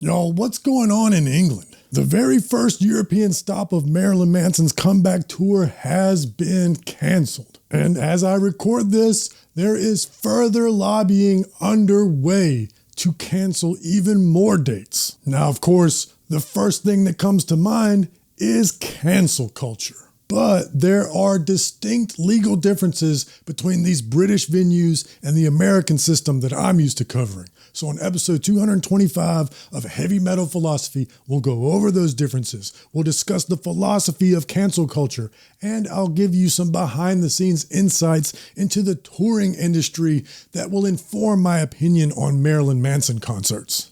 Y'all, what's going on in England? The very first European stop of Marilyn Manson's comeback tour has been canceled. And as I record this, there is further lobbying underway to cancel even more dates. Now, of course, the first thing that comes to mind is cancel culture. But there are distinct legal differences between these British venues and the American system that I'm used to covering. So on episode 225 of Heavy Metal Philosophy, we'll go over those differences. We'll discuss the philosophy of cancel culture, and I'll give you some behind the scenes insights into the touring industry that will inform my opinion on Marilyn Manson concerts.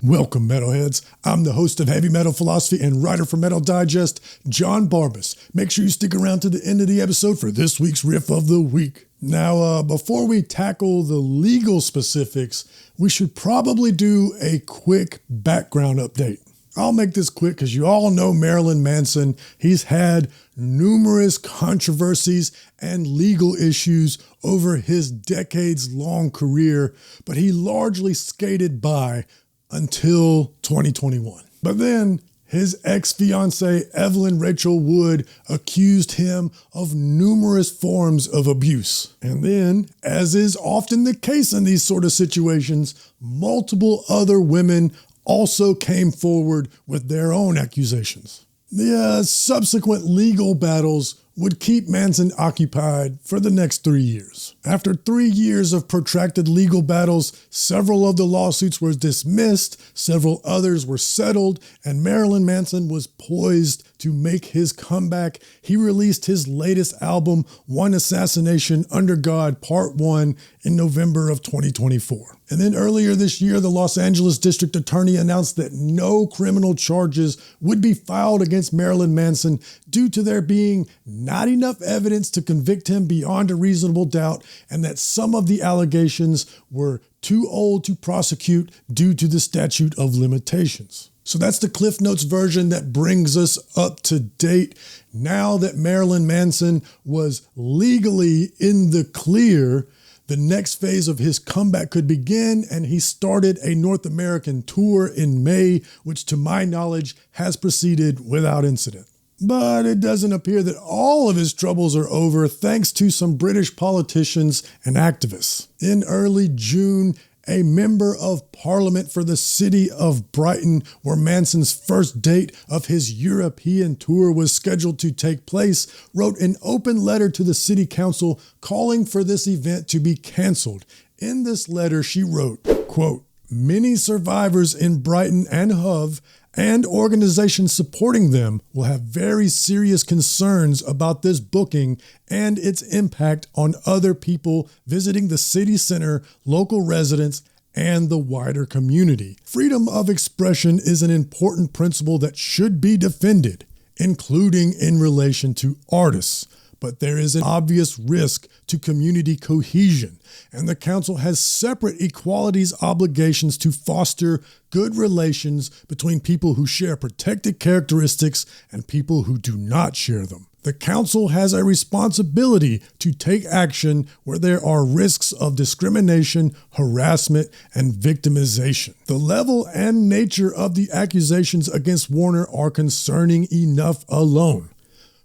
Welcome, metalheads. I'm the host of Heavy Metal Philosophy and writer for Metal Digest, Jon Barbas. Make sure you stick around to the end of the episode for this week's riff of the week. Now, before we tackle the legal specifics, we should probably do a quick background update. I'll make this quick because you all know Marilyn Manson. He's had numerous controversies and legal issues over his decades-long career, but he largely skated by until 2021. But then his ex-fiancée, Evelyn Rachel Wood, accused him of numerous forms of abuse. And then, as is often the case in these sort of situations, multiple other women also came forward with their own accusations. The subsequent legal battles would keep Manson occupied for the next 3 years. After 3 years of protracted legal battles, several of the lawsuits were dismissed, several others were settled, and Marilyn Manson was poised to make his comeback. He released his latest album, One Assassination Under God Part 1, in November of 2024. And then earlier this year, the Los Angeles District Attorney announced that no criminal charges would be filed against Marilyn Manson due to there being not enough evidence to convict him beyond a reasonable doubt, and that some of the allegations were too old to prosecute due to the statute of limitations. So that's the Cliff Notes version that brings us up to date. Now that Marilyn Manson was legally in the clear, the next phase of his comeback could begin, and he started a North American tour in May, which to my knowledge has proceeded without incident. But it doesn't appear that all of his troubles are over thanks to some British politicians and activists. In early June, a member of parliament for the city of Brighton, where Manson's first date of his European tour was scheduled to take place, wrote an open letter to the city council calling for this event to be canceled. In this letter, she wrote, quote, "Many survivors in Brighton and Hove and organizations supporting them will have very serious concerns about this booking and its impact on other people visiting the city center, local residents, and the wider community. Freedom of expression is an important principle that should be defended, including in relation to artists. But there is an obvious risk to community cohesion, and the council has separate equalities obligations to foster good relations between people who share protected characteristics and people who do not share them. The council has a responsibility to take action where there are risks of discrimination, harassment, and victimization. The level and nature of the accusations against Warner are concerning enough alone.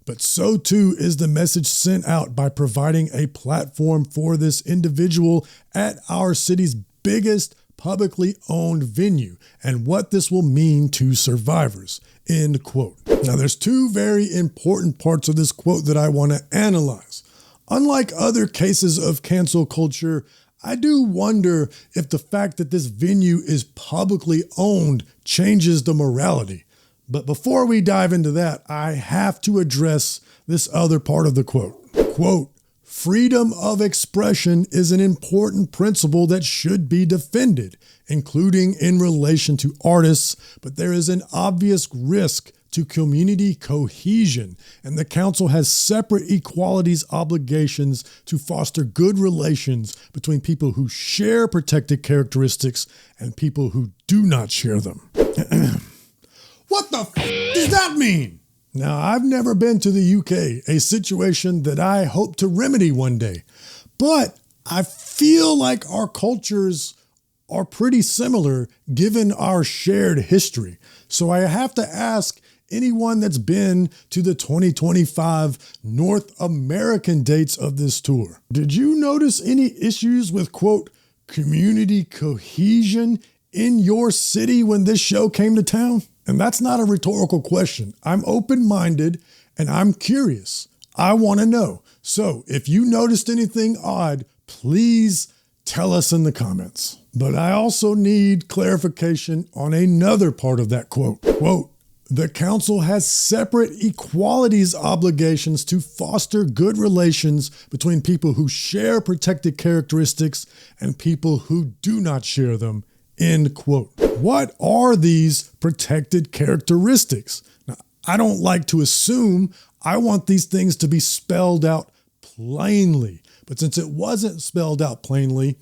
But so too is the message sent out by providing a platform for this individual at our city's biggest publicly owned venue, and what this will mean to survivors." End quote. Now, there's two very important parts of this quote that I want to analyze. Unlike other cases of cancel culture, I do wonder if the fact that this venue is publicly owned changes the morality. But before we dive into that, I have to address this other part of the quote. Quote, "Freedom of expression is an important principle that should be defended, including in relation to artists, but there is an obvious risk to community cohesion, and the council has separate equalities obligations to foster good relations between people who share protected characteristics and people who do not share them." What the does that mean? Now, I've never been to the UK, a situation that I hope to remedy one day, but I feel like our cultures are pretty similar given our shared history. So I have to ask anyone that's been to the 2025 North American dates of this tour, did you notice any issues with, quote, community cohesion in your city when this show came to town? And that's not a rhetorical question. I'm open-minded and I'm curious. I want to know. So if you noticed anything odd, please tell us in the comments. But I also need clarification on another part of that quote. Quote, the council has separate equalities obligations to foster good relations between people who share protected characteristics and people who do not share them. End quote. What are these protected characteristics? Now, I don't like to assume. I want these things to be spelled out plainly. But since it wasn't spelled out plainly,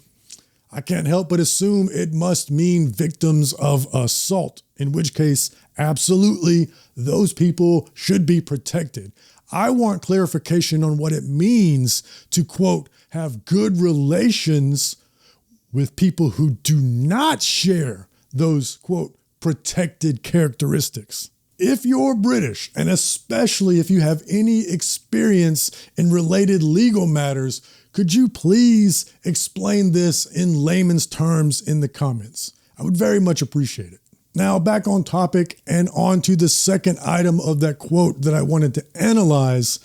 I can't help but assume it must mean victims of assault, in which case, absolutely, those people should be protected. I want clarification on what it means to, quote, have good relations with people who do not share those, quote, protected characteristics. If you're British, and especially if you have any experience in related legal matters, could you please explain this in layman's terms in the comments? I would very much appreciate it. Now back on topic and on to the second item of that quote that I wanted to analyze.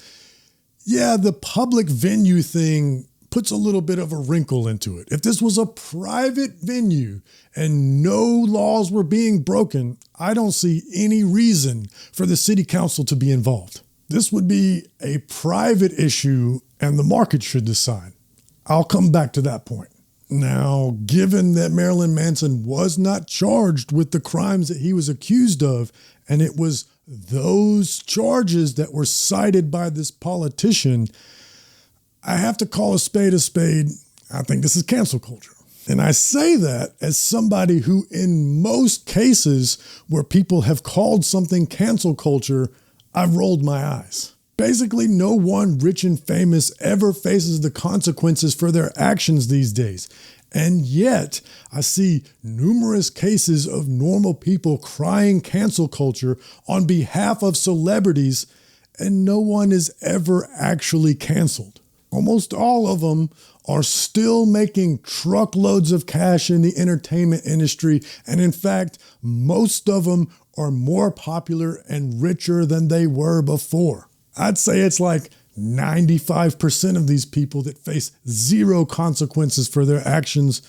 Yeah, the public venue thing puts a little bit of a wrinkle into it. If this was a private venue and no laws were being broken, I don't see any reason for the city council to be involved. This would be a private issue and the market should decide. I'll come back to that point. Now, given that Marilyn Manson was not charged with the crimes that he was accused of, and it was those charges that were cited by this politician, I have to call a spade a spade. I think this is cancel culture. And I say that as somebody who, in most cases where people have called something cancel culture, I've rolled my eyes. Basically, no one rich and famous ever faces the consequences for their actions these days. And yet, I see numerous cases of normal people crying cancel culture on behalf of celebrities, and no one is ever actually canceled. Almost all of them are still making truckloads of cash in the entertainment industry. And in fact, most of them are more popular and richer than they were before. I'd say it's like 95% of these people that face zero consequences for their actions.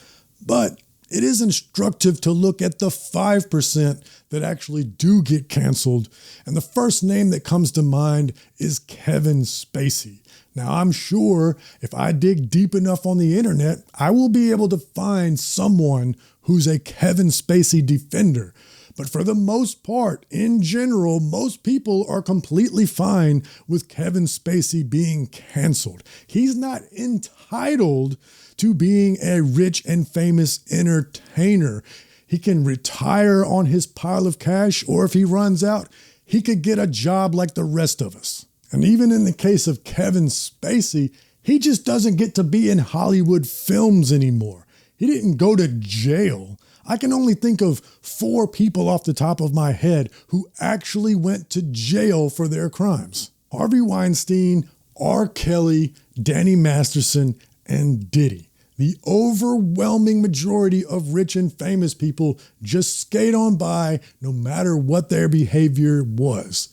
But it is instructive to look at the 5% that actually do get canceled. And the first name that comes to mind is Kevin Spacey. Now, I'm sure if I dig deep enough on the internet, I will be able to find someone who's a Kevin Spacey defender. But for the most part, in general, most people are completely fine with Kevin Spacey being canceled. He's not entitled to being a rich and famous entertainer. He can retire on his pile of cash, or if he runs out, he could get a job like the rest of us. And even in the case of Kevin Spacey, he just doesn't get to be in Hollywood films anymore. He didn't go to jail. I can only think of 4 people off the top of my head who actually went to jail for their crimes. Harvey Weinstein, R. Kelly, Danny Masterson, and Diddy. The overwhelming majority of rich and famous people just skate on by no matter what their behavior was.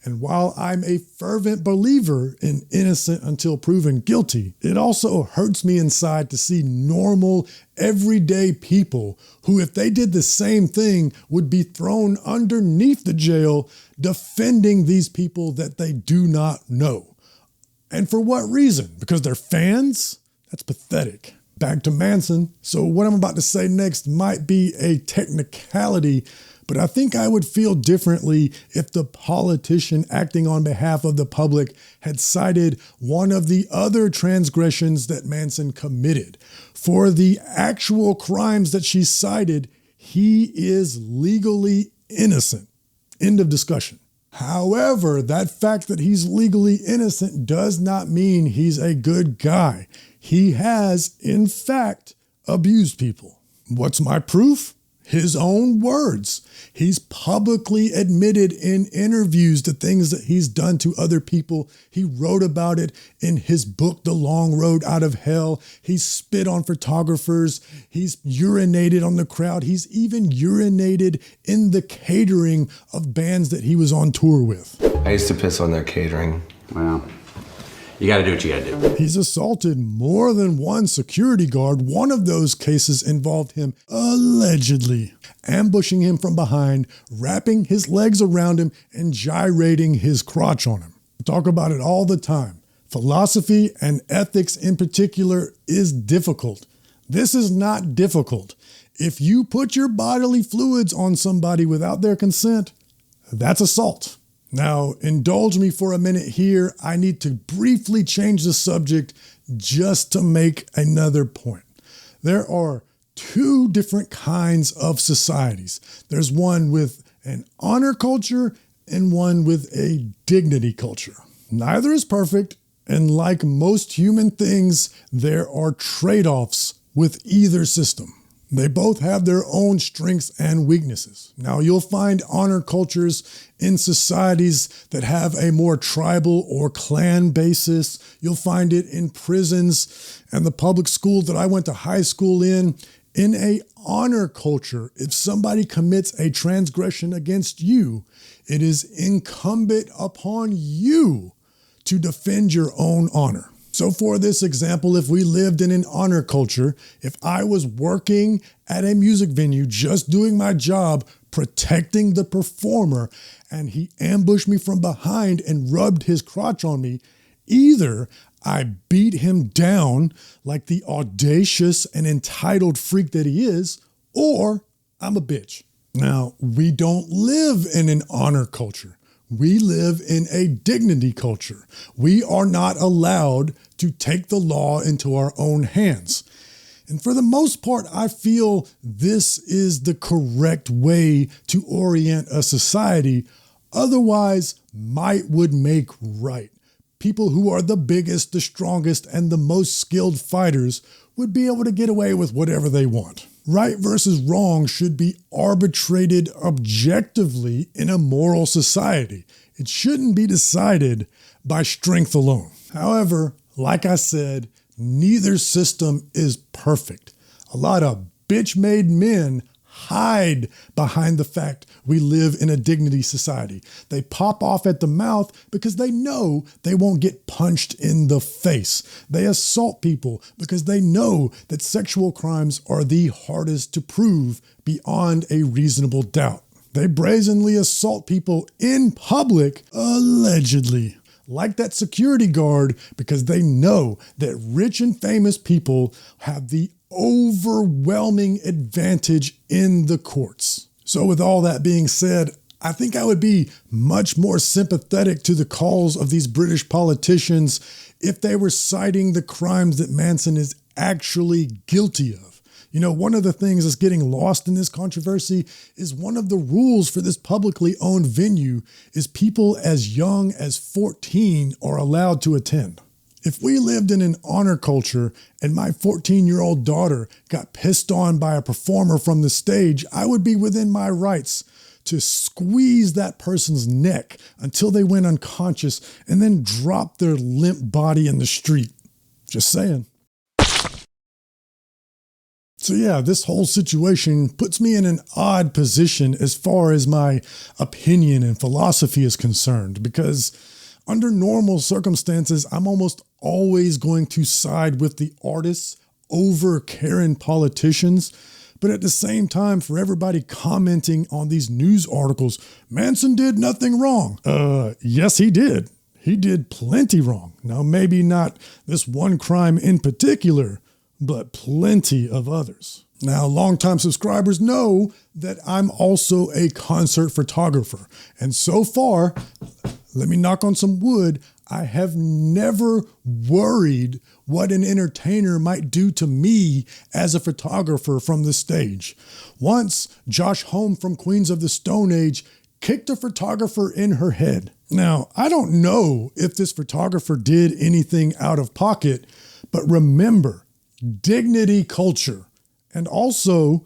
And while I'm a fervent believer in innocent until proven guilty, it also hurts me inside to see normal, everyday people who, if they did the same thing, would be thrown underneath the jail defending these people that they do not know. And for what reason? Because they're fans? That's pathetic. Back to Manson. So what I'm about to say next might be a technicality, but I think I would feel differently if the politician acting on behalf of the public had cited one of the other transgressions that Manson committed. For the actual crimes that she cited, he is legally innocent. End of discussion. However, that fact that he's legally innocent does not mean he's a good guy. He has, in fact, abused people. What's my proof? His own words. He's publicly admitted in interviews the things that he's done to other people. He wrote about it in his book, The Long Road Out of Hell. He's spit on photographers. He's urinated on the crowd. He's even urinated in the catering of bands that he was on tour with. I used to piss on their catering. Wow. You gotta do what you gotta do. He's assaulted more than one security guard. One of those cases involved him allegedly ambushing him from behind, wrapping his legs around him, and gyrating his crotch on him. We talk about it all the time. Philosophy and ethics in particular is difficult. This is not difficult. If you put your bodily fluids on somebody without their consent, that's assault. Now, indulge me for a minute here. I need to briefly change the subject just to make another point. There are two different kinds of societies. There's one with an honor culture and one with a dignity culture. Neither is perfect, and like most human things, there are trade-offs with either system. They both have their own strengths and weaknesses. Now, you'll find honor cultures in societies that have a more tribal or clan basis. You'll find it in prisons and the public schools that I went to high school in. In a honor culture, if somebody commits a transgression against you, it is incumbent upon you to defend your own honor. So for this example, if we lived in an honor culture, if I was working at a music venue, just doing my job, protecting the performer, and he ambushed me from behind and rubbed his crotch on me, either I beat him down like the audacious and entitled freak that he is, or I'm a bitch. Now, we don't live in an honor culture. We live in a dignity culture. We are not allowed to take the law into our own hands. And for the most part, I feel this is the correct way to orient a society. Otherwise, might would make right. People who are the biggest, the strongest, and the most skilled fighters would be able to get away with whatever they want. Right versus wrong should be arbitrated objectively in a moral society. It shouldn't be decided by strength alone. However, like I said, neither system is perfect. A lot of bitch-made men hide behind the fact we live in a dignity society. They pop off at the mouth because they know they won't get punched in the face. They assault people because they know that sexual crimes are the hardest to prove beyond a reasonable doubt. They brazenly assault people in public, allegedly, like that security guard, because they know that rich and famous people have the overwhelming advantage in the courts. So with all that being said, I think I would be much more sympathetic to the calls of these British politicians if they were citing the crimes that Manson is actually guilty of. You know, one of the things that's getting lost in this controversy is one of the rules for this publicly owned venue is people as young as 14 are allowed to attend. If we lived in an honor culture and my 14-year-old daughter got pissed on by a performer from the stage, I would be within my rights to squeeze that person's neck until they went unconscious and then drop their limp body in the street. Just saying. So yeah, this whole situation puts me in an odd position as far as my opinion and philosophy is concerned, because under normal circumstances, I'm almost always going to side with the artists over Karen politicians. But at the same time, for everybody commenting on these news articles, Manson did nothing wrong. Yes, he did. He did plenty wrong. Now, maybe not this one crime in particular, but plenty of others. Now, longtime subscribers know that I'm also a concert photographer. And so far, let me knock on some wood, I have never worried what an entertainer might do to me as a photographer from the stage. Once, Josh Homme from Queens of the Stone Age kicked a photographer in her head. Now, I don't know if this photographer did anything out of pocket, but remember, dignity culture. And also,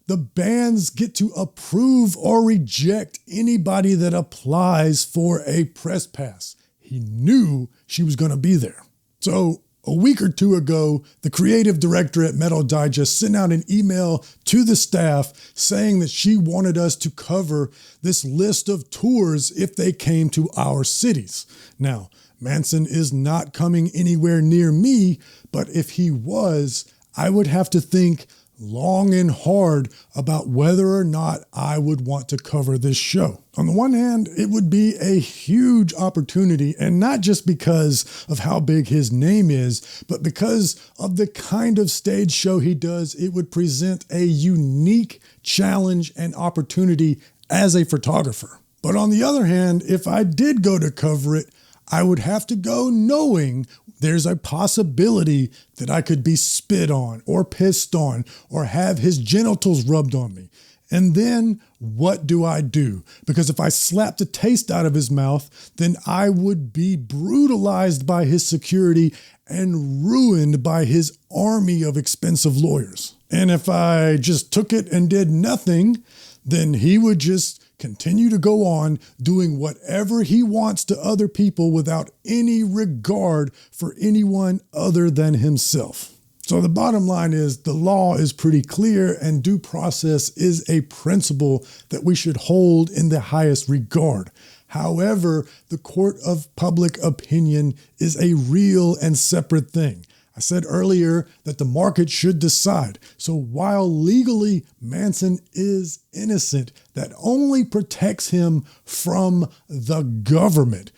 the bands get to approve or reject anybody that applies for a press pass. He knew she was going to be there. So a week or two ago, the creative director at Metal Digest sent out an email to the staff saying that she wanted us to cover this list of tours if they came to our cities. Now, Manson is not coming anywhere near me, but if he was, I would have to think long and hard about whether or not I would want to cover this show. On the one hand, it would be a huge opportunity, and not just because of how big his name is, but because of the kind of stage show he does. It would present a unique challenge and opportunity as a photographer. But on the other hand, if I did go to cover it, I would have to go knowing there's a possibility that I could be spit on or pissed on or have his genitals rubbed on me. And then what do I do? Because if I slapped the taste out of his mouth, then I would be brutalized by his security and ruined by his army of expensive lawyers. And if I just took it and did nothing, then he would just continue to go on doing whatever he wants to other people without any regard for anyone other than himself. So the bottom line is the law is pretty clear, and due process is a principle that we should hold in the highest regard. However, the court of public opinion is a real and separate thing. I said earlier that the market should decide. So while legally Manson is innocent, that only protects him from the government.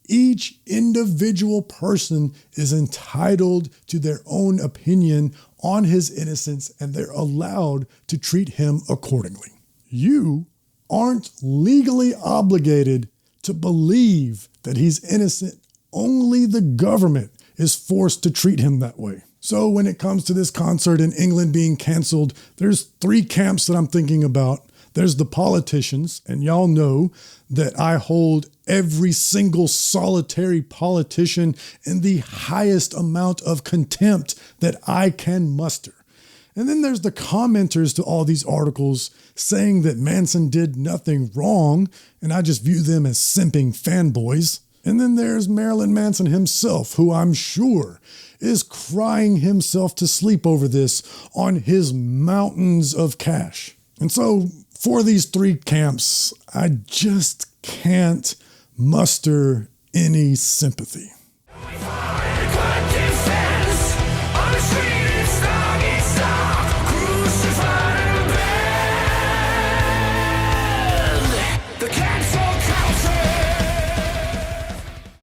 Each individual person is entitled to their own opinion on his innocence, and they're allowed to treat him accordingly. You aren't legally obligated to believe that he's innocent. Only the government is forced to treat him that way. So when it comes to this concert in England being canceled, there's three camps that I'm thinking about. There's the politicians, and y'all know that I hold every single solitary politician in the highest amount of contempt that I can muster. And then there's the commenters to all these articles saying that Manson did nothing wrong, and I just view them as simping fanboys. And then there's Marilyn Manson himself, who I'm sure is crying himself to sleep over this on his mountains of cash. And so for these three camps, I just can't muster any sympathy.